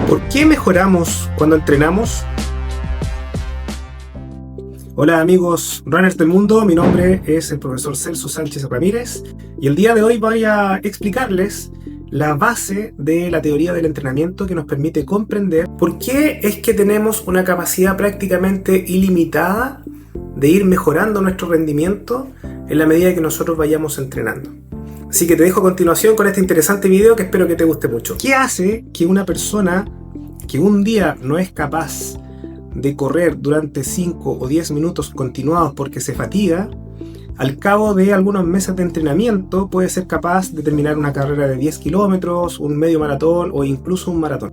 ¿Por qué mejoramos cuando entrenamos? Hola amigos runners del mundo, mi nombre es el profesor Celso Sánchez Ramírez y el día de hoy voy a explicarles la base de la teoría del entrenamiento que nos permite comprender por qué es que tenemos una capacidad prácticamente ilimitada de ir mejorando nuestro rendimiento en la medida que nosotros vayamos entrenando. Así que te dejo a continuación con este interesante video que espero que te guste mucho. ¿Qué hace que una persona que un día no es capaz de correr durante 5 o 10 minutos continuados porque se fatiga, al cabo de algunos meses de entrenamiento puede ser capaz de terminar una carrera de 10 kilómetros, un medio maratón o incluso un maratón?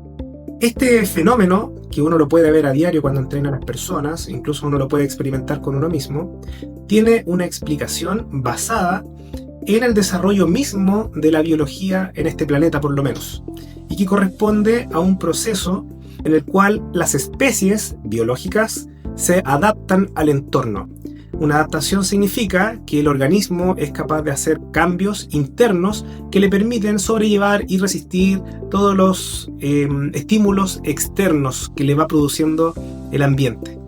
Este fenómeno, que uno lo puede ver a diario cuando entrena a las personas, incluso uno lo puede experimentar con uno mismo, tiene una explicación basada en el desarrollo mismo de la biología en este planeta, por lo menos, y que corresponde a un proceso en el cual las especies biológicas se adaptan al entorno. Una adaptación significa que el organismo es capaz de hacer cambios internos que le permiten sobrellevar y resistir todos los estímulos externos que le va produciendo el ambiente.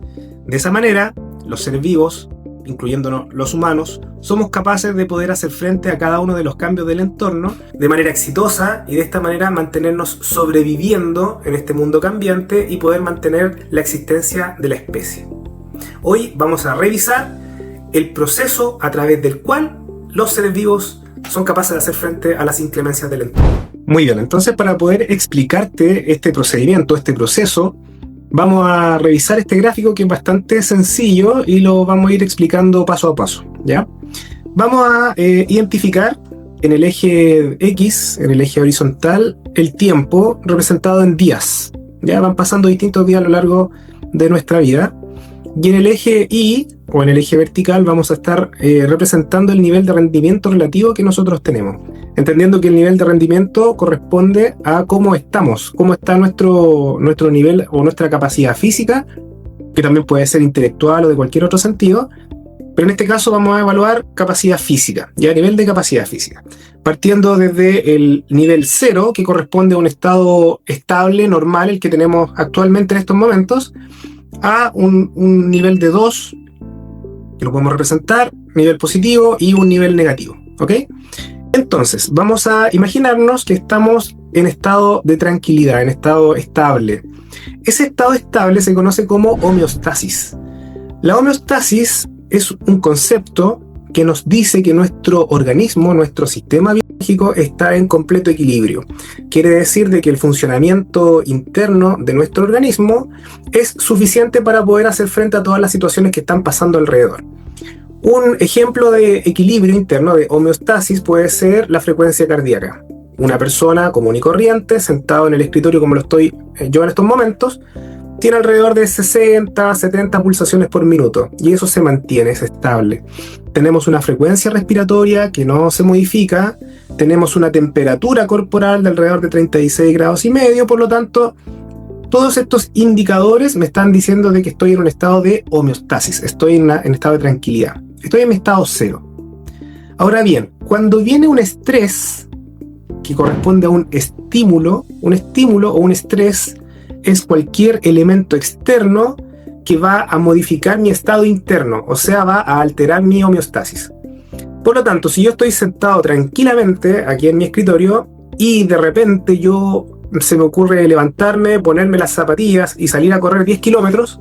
De esa manera, los seres vivos, incluyéndonos los humanos, somos capaces de poder hacer frente a cada uno de los cambios del entorno de manera exitosa y de esta manera mantenernos sobreviviendo en este mundo cambiante y poder mantener la existencia de la especie. Hoy vamos a revisar el proceso a través del cual los seres vivos son capaces de hacer frente a las inclemencias del entorno. Muy bien, entonces para poder explicarte este procedimiento, este proceso, vamos a revisar este gráfico que es bastante sencillo y lo vamos a ir explicando paso a paso, ¿ya? Vamos a identificar en el eje X, en el eje horizontal, el tiempo representado en días. Ya van pasando distintos días a lo largo de nuestra vida. Y en el eje Y, o en el eje vertical, vamos a estar representando el nivel de rendimiento relativo que nosotros tenemos. Entendiendo que el nivel de rendimiento corresponde a cómo estamos, cómo está nuestro nivel o nuestra capacidad física, que también puede ser intelectual o de cualquier otro sentido, pero en este caso vamos a evaluar capacidad física, ya nivel de capacidad física. Partiendo desde el nivel 0, que corresponde a un estado estable, normal, el que tenemos actualmente en estos momentos, a un nivel de 2, que lo podemos representar, nivel positivo y un nivel negativo, ¿ok? Entonces, vamos a imaginarnos que estamos en estado de tranquilidad, en estado estable. Ese estado estable se conoce como homeostasis. La homeostasis es un concepto que nos dice que nuestro organismo, nuestro sistema biológico está en completo equilibrio. Quiere decir de que el funcionamiento interno de nuestro organismo es suficiente para poder hacer frente a todas las situaciones que están pasando alrededor. Un ejemplo de equilibrio interno, de homeostasis, puede ser la frecuencia cardíaca. Una persona común y corriente, sentado en el escritorio como lo estoy yo en estos momentos, tiene alrededor de 60, 70 pulsaciones por minuto y eso se mantiene, es estable. Tenemos una frecuencia respiratoria que no se modifica, tenemos una temperatura corporal de alrededor de 36 grados y medio, por lo tanto, todos estos indicadores me están diciendo de que estoy en un estado de homeostasis, estoy en estado de tranquilidad, estoy en mi estado 0. Ahora bien, cuando viene un estrés que corresponde a un estímulo o un estrés es cualquier elemento externo que va a modificar mi estado interno, o sea, va a alterar mi homeostasis. Por lo tanto, si yo estoy sentado tranquilamente aquí en mi escritorio y de repente se me ocurre levantarme, ponerme las zapatillas y salir a correr 10 kilómetros,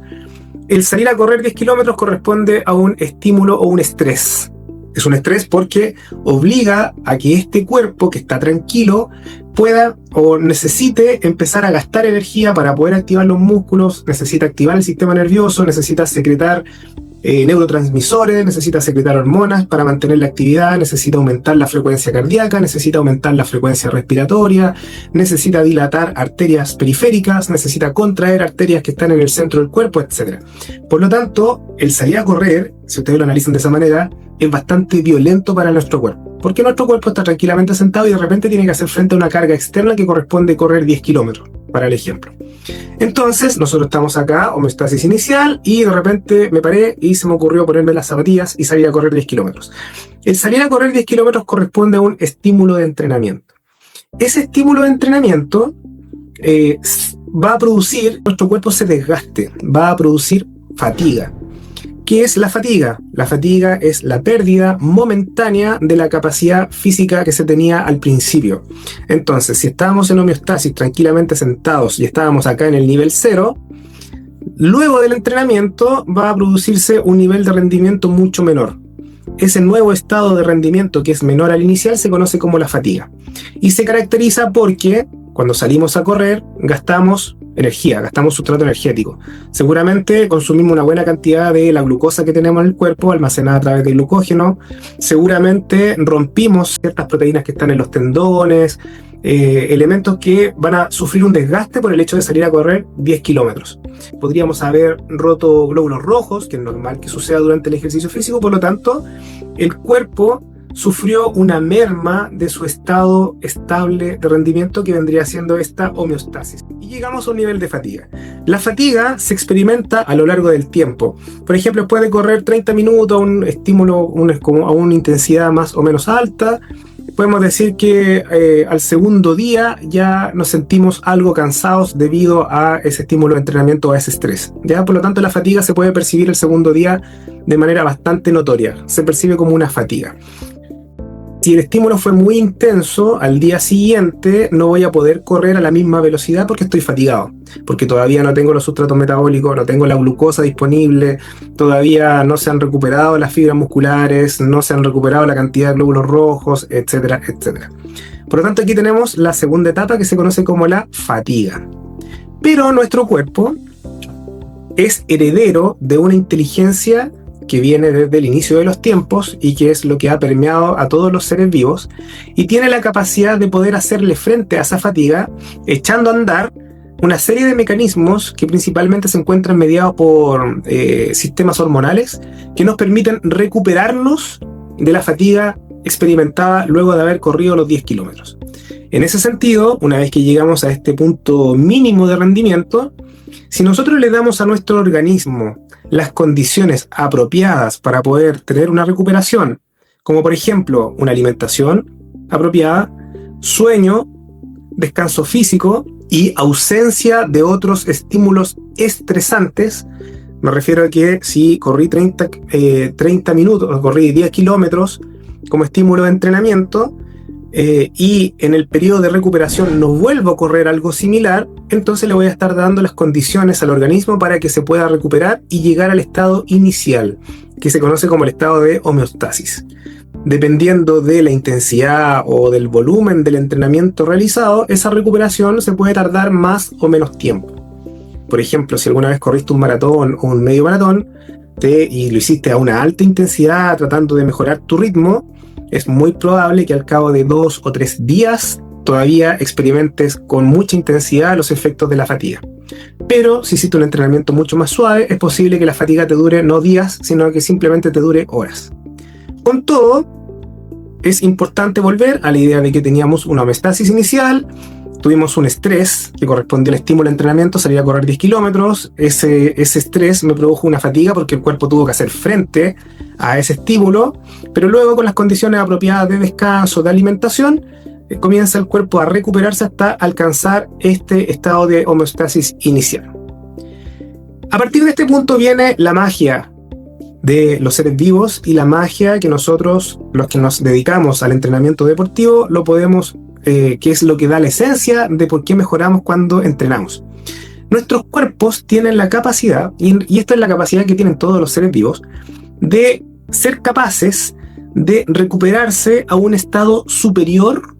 el salir a correr 10 kilómetros corresponde a un estímulo o un estrés. Es un estrés porque obliga a que este cuerpo que está tranquilo pueda o necesite empezar a gastar energía para poder activar los músculos, necesita activar el sistema nervioso, necesita secretar neurotransmisores, necesita secretar hormonas para mantener la actividad, necesita aumentar la frecuencia cardíaca, necesita aumentar la frecuencia respiratoria, necesita dilatar arterias periféricas, necesita contraer arterias que están en el centro del cuerpo, etc. Por lo tanto, el salir a correr, si ustedes lo analizan de esa manera, es bastante violento para nuestro cuerpo. Porque nuestro cuerpo está tranquilamente sentado y de repente tiene que hacer frente a una carga externa que corresponde correr 10 kilómetros, para el ejemplo. Entonces, nosotros estamos acá, homeostasis inicial, y de repente me paré y se me ocurrió ponerme las zapatillas y salir a correr 10 kilómetros. El salir a correr 10 kilómetros corresponde a un estímulo de entrenamiento. Ese estímulo de entrenamiento va a producir, nuestro cuerpo se desgaste, va a producir fatiga. ¿Qué es la fatiga? La fatiga es la pérdida momentánea de la capacidad física que se tenía al principio. Entonces, si estábamos en homeostasis tranquilamente sentados y estábamos acá en el nivel 0, luego del entrenamiento va a producirse un nivel de rendimiento mucho menor. Ese nuevo estado de rendimiento que es menor al inicial se conoce como la fatiga. Y se caracteriza porque cuando salimos a correr gastamos energía, gastamos sustrato energético. Seguramente consumimos una buena cantidad de la glucosa que tenemos en el cuerpo almacenada a través del glucógeno. Seguramente rompimos ciertas proteínas que están en los tendones, elementos que van a sufrir un desgaste por el hecho de salir a correr 10 kilómetros. Podríamos haber roto glóbulos rojos, que es normal que suceda durante el ejercicio físico, por lo tanto, el cuerpo sufrió una merma de su estado estable de rendimiento que vendría siendo esta homeostasis. Y llegamos a un nivel de fatiga. La fatiga se experimenta a lo largo del tiempo. Por ejemplo, después de correr 30 minutos a un estímulo a una intensidad más o menos alta, podemos decir que al segundo día ya nos sentimos algo cansados debido a ese estímulo de entrenamiento, a ese estrés. ¿Ya? Por lo tanto, la fatiga se puede percibir el segundo día de manera bastante notoria. Se percibe como una fatiga. Si el estímulo fue muy intenso, al día siguiente no voy a poder correr a la misma velocidad porque estoy fatigado, porque todavía no tengo los sustratos metabólicos, no tengo la glucosa disponible, todavía no se han recuperado las fibras musculares, no se han recuperado la cantidad de glóbulos rojos, etcétera, etcétera. Por lo tanto, aquí tenemos la segunda etapa que se conoce como la fatiga. Pero nuestro cuerpo es heredero de una inteligencia que viene desde el inicio de los tiempos y que es lo que ha permeado a todos los seres vivos, y tiene la capacidad de poder hacerle frente a esa fatiga echando a andar una serie de mecanismos que principalmente se encuentran mediados por sistemas hormonales que nos permiten recuperarnos de la fatiga experimentada luego de haber corrido los 10 kilómetros. En ese sentido, una vez que llegamos a este punto mínimo de rendimiento, si nosotros le damos a nuestro organismo las condiciones apropiadas para poder tener una recuperación, como por ejemplo una alimentación apropiada, sueño, descanso físico y ausencia de otros estímulos estresantes, me refiero a que si corrí 30 minutos o corrí 10 kilómetros como estímulo de entrenamiento, y en el periodo de recuperación no vuelvo a correr algo similar, entonces le voy a estar dando las condiciones al organismo para que se pueda recuperar y llegar al estado inicial, que se conoce como el estado de homeostasis. Dependiendo de la intensidad o del volumen del entrenamiento realizado, esa recuperación se puede tardar más o menos tiempo. Por ejemplo, si alguna vez corriste un maratón o un medio maratón y lo hiciste a una alta intensidad tratando de mejorar tu ritmo, es muy probable que al cabo de 2 o 3 días todavía experimentes con mucha intensidad los efectos de la fatiga. Pero si hiciste un entrenamiento mucho más suave, es posible que la fatiga te dure no días, sino que simplemente te dure horas. Con todo, es importante volver a la idea de que teníamos una homeostasis inicial, tuvimos un estrés que correspondió al estímulo de entrenamiento, salir a correr 10 kilómetros, ese estrés me produjo una fatiga porque el cuerpo tuvo que hacer frente a ese estímulo, pero luego con las condiciones apropiadas de descanso, de alimentación, comienza el cuerpo a recuperarse hasta alcanzar este estado de homeostasis inicial. A partir de este punto viene la magia de los seres vivos y la magia que nosotros, los que nos dedicamos al entrenamiento deportivo, lo podemos, que es lo que da la esencia de por qué mejoramos cuando entrenamos. Nuestros cuerpos tienen la capacidad, y esta es la capacidad que tienen todos los seres vivos, de ser capaces de recuperarse a un estado superior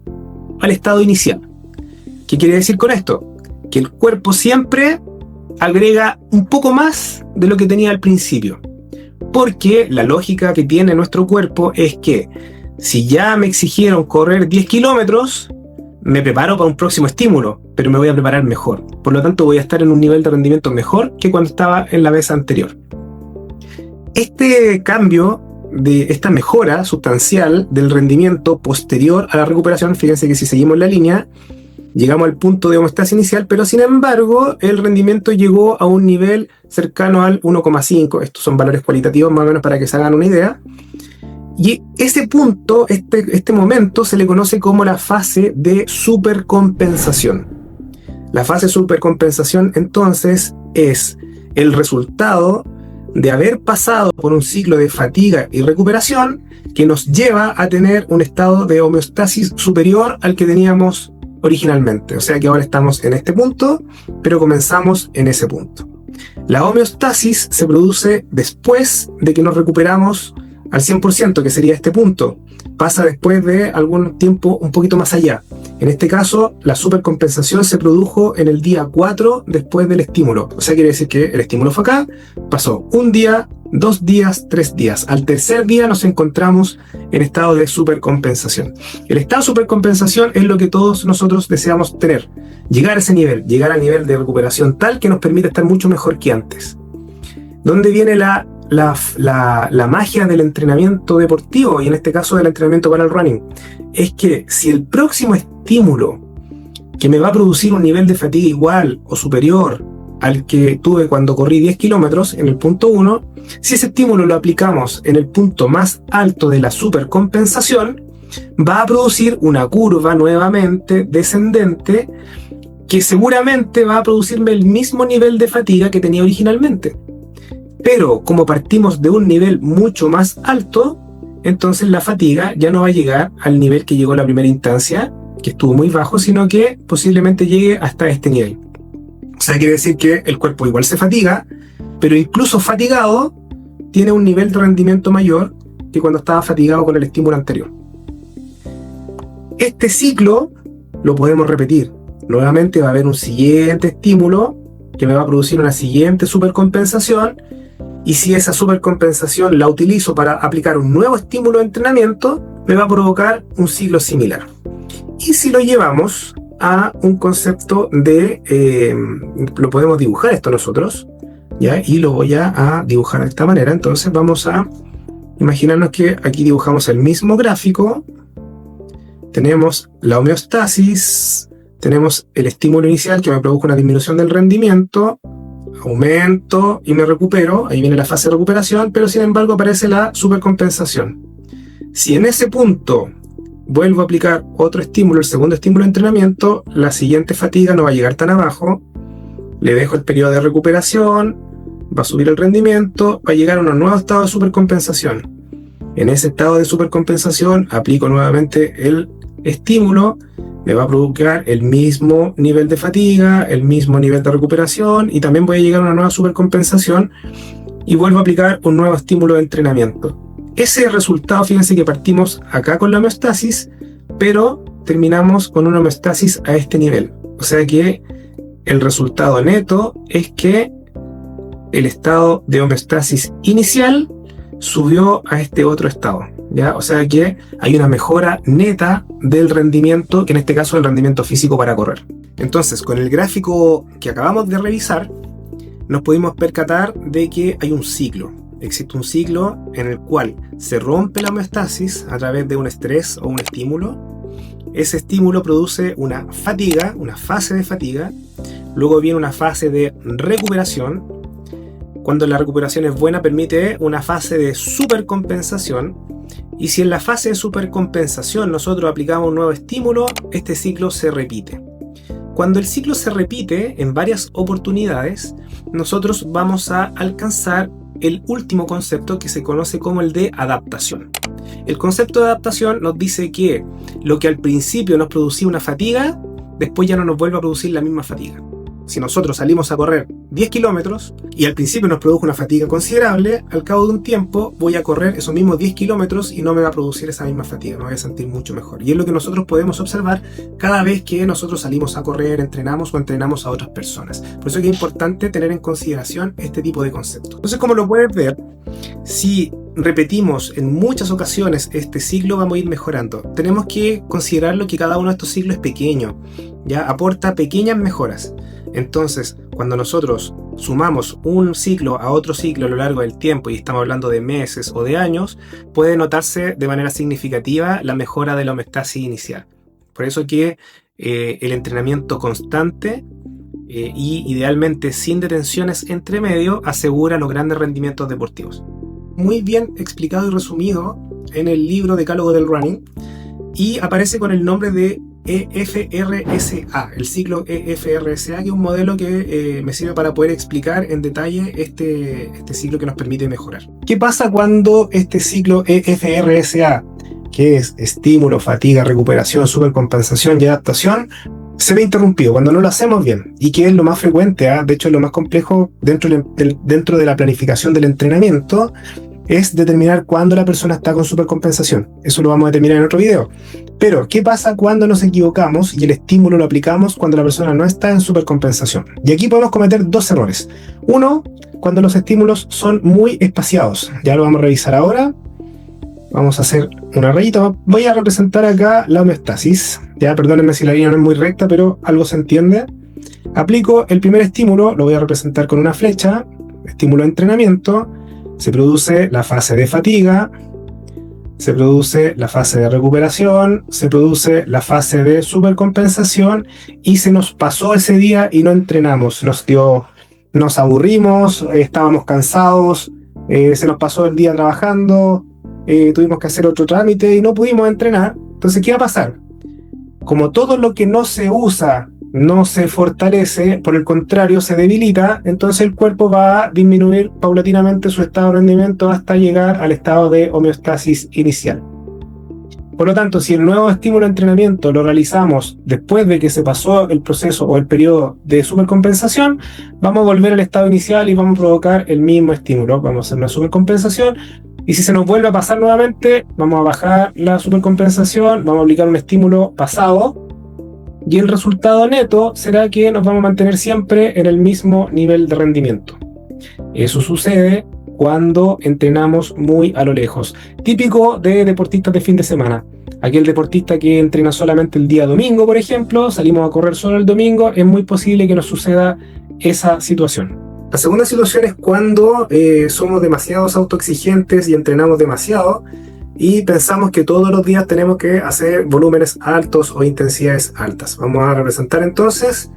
al estado inicial. ¿Qué quiere decir con esto? Que el cuerpo siempre agrega un poco más de lo que tenía al principio. Porque la lógica que tiene nuestro cuerpo es que si ya me exigieron correr 10 kilómetros, me preparo para un próximo estímulo, pero me voy a preparar mejor. Por lo tanto, voy a estar en un nivel de rendimiento mejor que cuando estaba en la vez anterior. Este cambio, esta mejora sustancial del rendimiento posterior a la recuperación, fíjense que si seguimos la línea, llegamos al punto de homeostasis inicial, pero sin embargo el rendimiento llegó a un nivel cercano al 1,5. Estos son valores cualitativos más o menos para que se hagan una idea. Y ese punto, este momento, se le conoce como la fase de supercompensación. La fase de supercompensación entonces es el resultado de haber pasado por un ciclo de fatiga y recuperación que nos lleva a tener un estado de homeostasis superior al que teníamos originalmente. O sea que ahora estamos en este punto, pero comenzamos en ese punto. La homeostasis se produce después de que nos recuperamos al 100%, que sería este punto. Pasa después de algún tiempo un poquito más allá. En este caso, la supercompensación se produjo en el día 4 después del estímulo. O sea, quiere decir que el estímulo fue acá, pasó un día, 2 días, 3 días. Al tercer día nos encontramos en estado de supercompensación. El estado de supercompensación es lo que todos nosotros deseamos tener. Llegar a ese nivel, llegar al nivel de recuperación tal que nos permita estar mucho mejor que antes. ¿Dónde viene la magia del entrenamiento deportivo, y en este caso del entrenamiento para el running? Es que si el próximo estímulo que me va a producir un nivel de fatiga igual o superior al que tuve cuando corrí 10 kilómetros en el punto 1, si ese estímulo lo aplicamos en el punto más alto de la supercompensación, va a producir una curva nuevamente descendente que seguramente va a producirme el mismo nivel de fatiga que tenía originalmente. Pero como partimos de un nivel mucho más alto, entonces la fatiga ya no va a llegar al nivel que llegó en la primera instancia, que estuvo muy bajo, sino que posiblemente llegue hasta este nivel. O sea, quiere decir que el cuerpo igual se fatiga, pero incluso fatigado tiene un nivel de rendimiento mayor que cuando estaba fatigado con el estímulo anterior. Este ciclo lo podemos repetir. Nuevamente va a haber un siguiente estímulo que me va a producir una siguiente supercompensación. Y si esa supercompensación la utilizo para aplicar un nuevo estímulo de entrenamiento, me va a provocar un ciclo similar. Y si lo llevamos a un concepto de... lo podemos dibujar esto nosotros, ¿ya? Y lo voy a dibujar de esta manera. Entonces vamos a imaginarnos que aquí dibujamos el mismo gráfico. Tenemos la homeostasis, tenemos el estímulo inicial que me produjo una disminución del rendimiento, aumento y me recupero, ahí viene la fase de recuperación, pero sin embargo aparece la supercompensación. Si en ese punto vuelvo a aplicar otro estímulo, el segundo estímulo de entrenamiento, la siguiente fatiga no va a llegar tan abajo, le dejo el periodo de recuperación, va a subir el rendimiento, va a llegar a un nuevo estado de supercompensación. En ese estado de supercompensación aplico nuevamente el estímulo, me va a provocar el mismo nivel de fatiga, el mismo nivel de recuperación, y también voy a llegar a una nueva supercompensación y vuelvo a aplicar un nuevo estímulo de entrenamiento. Ese resultado, fíjense que partimos acá con la homeostasis, pero terminamos con una homeostasis a este nivel. O sea que el resultado neto es que el estado de homeostasis inicial subió a este otro estado, ¿ya? O sea que hay una mejora neta del rendimiento, que en este caso es el rendimiento físico para correr. Entonces, con el gráfico que acabamos de revisar, nos pudimos percatar de que hay un ciclo. Existe un ciclo en el cual se rompe la homeostasis a través de un estrés o un estímulo. Ese estímulo produce una fatiga, una fase de fatiga. Luego viene una fase de recuperación. Cuando la recuperación es buena, permite una fase de supercompensación. Y si en la fase de supercompensación nosotros aplicamos un nuevo estímulo, este ciclo se repite. Cuando el ciclo se repite en varias oportunidades, nosotros vamos a alcanzar el último concepto, que se conoce como el de adaptación. El concepto de adaptación nos dice que lo que al principio nos producía una fatiga, después ya no nos vuelve a producir la misma fatiga. Si nosotros salimos a correr 10 kilómetros y al principio nos produjo una fatiga considerable, al cabo de un tiempo voy a correr esos mismos 10 kilómetros y no me va a producir esa misma fatiga, me voy a sentir mucho mejor. Y es lo que nosotros podemos observar cada vez que nosotros salimos a correr, entrenamos o entrenamos a otras personas. Por eso es que es importante tener en consideración este tipo de conceptos. Entonces, como lo puedes ver, si repetimos en muchas ocasiones este ciclo, vamos a ir mejorando. Tenemos que considerarlo que cada uno de estos ciclos es pequeño, ya aporta pequeñas mejoras. Entonces, cuando nosotros sumamos un ciclo a otro ciclo a lo largo del tiempo, y estamos hablando de meses o de años, puede notarse de manera significativa la mejora de la homeostasis inicial. Por eso que el entrenamiento constante y idealmente sin detenciones entre medio asegura los grandes rendimientos deportivos. Muy bien explicado y resumido en el libro Decálogo del Running, y aparece con el nombre de EFRSA, el ciclo EFRSA, que es un modelo que me sirve para poder explicar en detalle este ciclo que nos permite mejorar. ¿Qué pasa cuando este ciclo EFRSA, que es estímulo, fatiga, recuperación, supercompensación y adaptación, se ve interrumpido cuando no lo hacemos bien? Y que es lo más frecuente, de hecho es lo más complejo dentro de la planificación del entrenamiento, es determinar cuándo la persona está con supercompensación. Eso lo vamos a determinar en otro video. Pero, ¿qué pasa cuando nos equivocamos y el estímulo lo aplicamos cuando la persona no está en supercompensación? Y aquí podemos cometer dos errores. Uno, cuando los estímulos son muy espaciados. Ya lo vamos a revisar ahora. Vamos a hacer una rayita. Voy a representar acá la homeostasis. Ya, perdónenme si la línea no es muy recta, pero algo se entiende. Aplico el primer estímulo, lo voy a representar con una flecha. Estímulo de entrenamiento. Se produce la fase de fatiga, se produce la fase de recuperación, se produce la fase de supercompensación y se nos pasó ese día y no entrenamos. Nos aburrimos, estábamos cansados, se nos pasó el día trabajando, tuvimos que hacer otro trámite y no pudimos entrenar. Entonces, ¿qué va a pasar? Como todo lo que no se usa no se fortalece, por el contrario se debilita, entonces el cuerpo va a disminuir paulatinamente su estado de rendimiento hasta llegar al estado de homeostasis inicial. Por lo tanto, si el nuevo estímulo de entrenamiento lo realizamos después de que se pasó el proceso o el periodo de supercompensación, vamos a volver al estado inicial y vamos a provocar el mismo estímulo. Vamos a hacer una supercompensación y si se nos vuelve a pasar nuevamente, vamos a bajar la supercompensación, vamos a aplicar un estímulo pasado, y el resultado neto será que nos vamos a mantener siempre en el mismo nivel de rendimiento. Eso sucede cuando entrenamos muy a lo lejos. Típico de deportistas de fin de semana. Aquel deportista que entrena solamente el día domingo, por ejemplo, salimos a correr solo el domingo, es muy posible que nos suceda esa situación. La segunda situación es cuando somos demasiados autoexigentes y entrenamos demasiado, y pensamos que todos los días tenemos que hacer volúmenes altos o intensidades altas. Vamos a representar entonces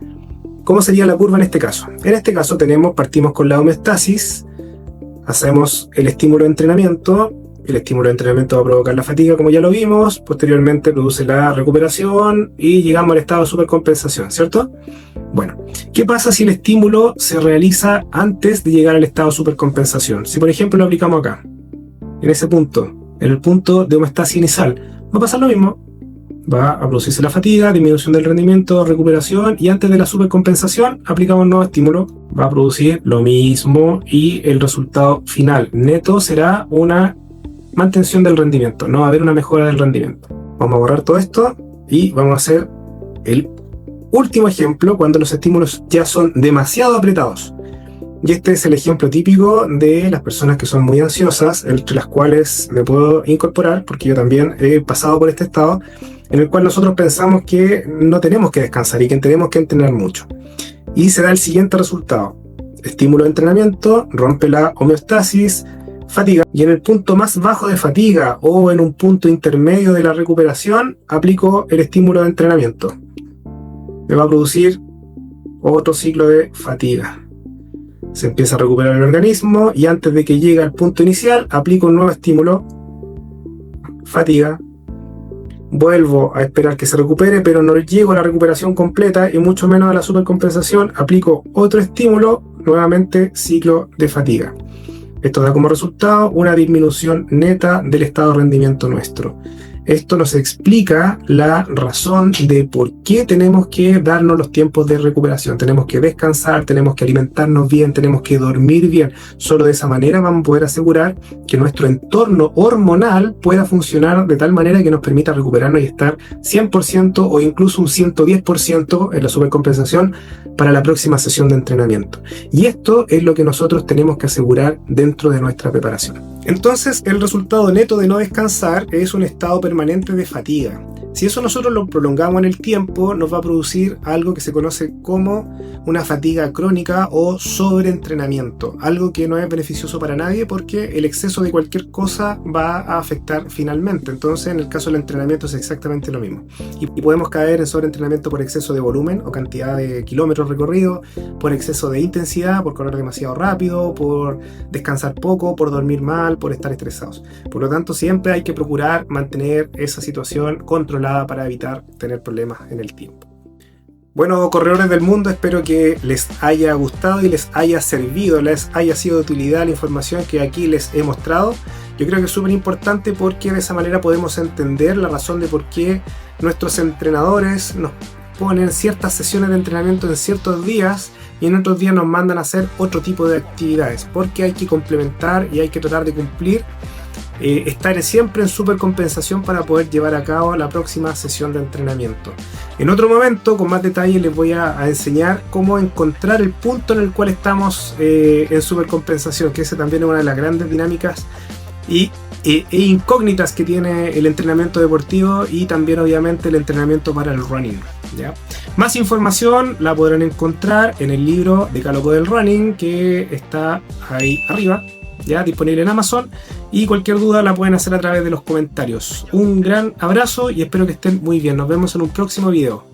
cómo sería la curva en este caso. En este caso partimos con la homeostasis, hacemos el estímulo de entrenamiento. El estímulo de entrenamiento va a provocar la fatiga, como ya lo vimos. Posteriormente produce la recuperación y llegamos al estado de supercompensación, ¿cierto? Bueno, ¿qué pasa si el estímulo se realiza antes de llegar al estado de supercompensación? Si por ejemplo lo aplicamos acá, en ese punto, en el punto de homeostasis inicial, va a pasar lo mismo. Va a producirse la fatiga, disminución del rendimiento, recuperación, y antes de la supercompensación aplicamos un nuevo estímulo. Va a producir lo mismo y el resultado final neto será una mantención del rendimiento. No va a haber una mejora del rendimiento. Vamos a borrar todo esto y vamos a hacer el último ejemplo cuando los estímulos ya son demasiado apretados. Y este es el ejemplo típico de las personas que son muy ansiosas, entre las cuales me puedo incorporar, porque yo también he pasado por este estado, en el cual nosotros pensamos que no tenemos que descansar y que tenemos que entrenar mucho. Y se da el siguiente resultado. Estímulo de entrenamiento, rompe la homeostasis, fatiga, y en el punto más bajo de fatiga o en un punto intermedio de la recuperación, aplico el estímulo de entrenamiento. Me va a producir otro ciclo de fatiga. Se empieza a recuperar el organismo y antes de que llegue al punto inicial aplico un nuevo estímulo, fatiga, vuelvo a esperar que se recupere, pero no llego a la recuperación completa y mucho menos a la supercompensación, aplico otro estímulo, nuevamente ciclo de fatiga. Esto da como resultado una disminución neta del estado de rendimiento nuestro. Esto nos explica la razón de por qué tenemos que darnos los tiempos de recuperación. Tenemos que descansar, tenemos que alimentarnos bien, tenemos que dormir bien. Solo de esa manera vamos a poder asegurar que nuestro entorno hormonal pueda funcionar de tal manera que nos permita recuperarnos y estar 100% o incluso un 110% en la supercompensación para la próxima sesión de entrenamiento. Y esto es lo que nosotros tenemos que asegurar dentro de nuestra preparación. Entonces, el resultado neto de no descansar es un estado permanente de fatiga. Si eso nosotros lo prolongamos en el tiempo, nos va a producir algo que se conoce como una fatiga crónica o sobreentrenamiento, algo que no es beneficioso para nadie porque el exceso de cualquier cosa va a afectar finalmente. Entonces, en el caso del entrenamiento es exactamente lo mismo. Y podemos caer en sobreentrenamiento por exceso de volumen o cantidad de kilómetros recorridos, por exceso de intensidad, por correr demasiado rápido, por descansar poco, por dormir mal, por estar estresados. Por lo tanto, siempre hay que procurar mantener esa situación controlada controlada para evitar tener problemas en el tiempo. Bueno, corredores del mundo, espero que les haya gustado y les haya servido, les haya sido de utilidad la información que aquí les he mostrado. Yo creo que es súper importante porque de esa manera podemos entender la razón de por qué nuestros entrenadores nos ponen ciertas sesiones de entrenamiento en ciertos días y en otros días nos mandan a hacer otro tipo de actividades, porque hay que complementar y hay que tratar de cumplir, estar siempre en supercompensación para poder llevar a cabo la próxima sesión de entrenamiento. En otro momento, con más detalle, les voy a enseñar cómo encontrar el punto en el cual estamos en supercompensación, que esa también es una de las grandes dinámicas e incógnitas que tiene el entrenamiento deportivo y también obviamente el entrenamiento para el running, ¿ya? Más información la podrán encontrar en el libro Decálogo del Running, que está ahí arriba, ya disponible en Amazon, y cualquier duda la pueden hacer a través de los comentarios. Un gran abrazo y espero que estén muy bien. Nos vemos en un próximo video.